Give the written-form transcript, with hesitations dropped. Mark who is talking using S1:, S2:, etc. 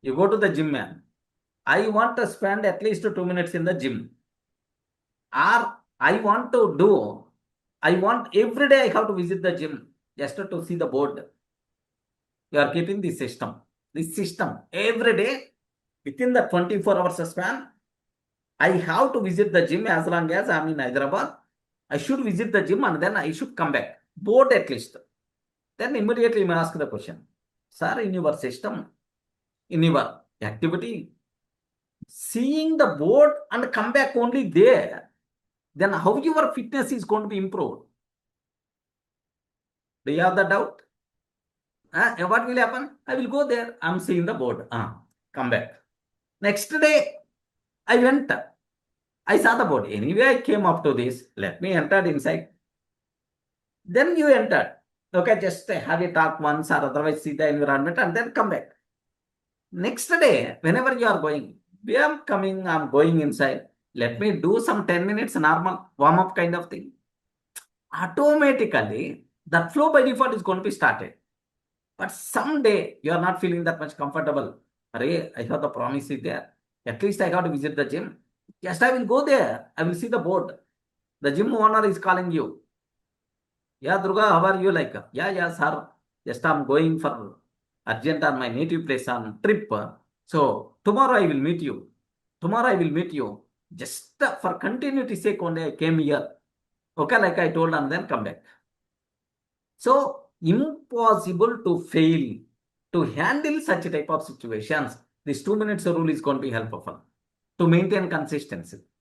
S1: You go to the gym, man. I want to spend at least 2 minutes in the gym. Or I want every day I have to visit the gym just to see the board. You are keeping this system. This system, every day, within the 24 hours span, I have to visit the gym as long as I'm in Hyderabad. I should visit the gym and then I should come back. Board at least. Then immediately you may ask the question, sir, in your system, in your activity, seeing the board and come back only there, then how your fitness is going to be improved? Do you have the doubt? What will happen? I will go there. I'm seeing the board. Come back. Next day, I went. I saw the board. Anyway, I came up to this. Let me enter inside. Then you entered. Okay, just have a talk once or otherwise see the environment and then come back. Next day, whenever you are going, I'm going inside. Let me do some 10 minutes normal warm-up kind of thing. Automatically, that flow by default is going to be started. But someday you are not feeling that much comfortable. Array, I have the promise is there. At least I got to visit the gym. Yes, I will go there. I will see the board. The gym owner is calling you. Yeah, Durga, how are you? Like, yeah, sir. Just I'm going for urgent on my native place on trip. So tomorrow I will meet you. Tomorrow I will meet you. Just for continuity sake, only I came here. Okay, like I told, and then come back. So impossible to fail to handle such type of situations. This 2 minutes rule is going to be helpful to maintain consistency.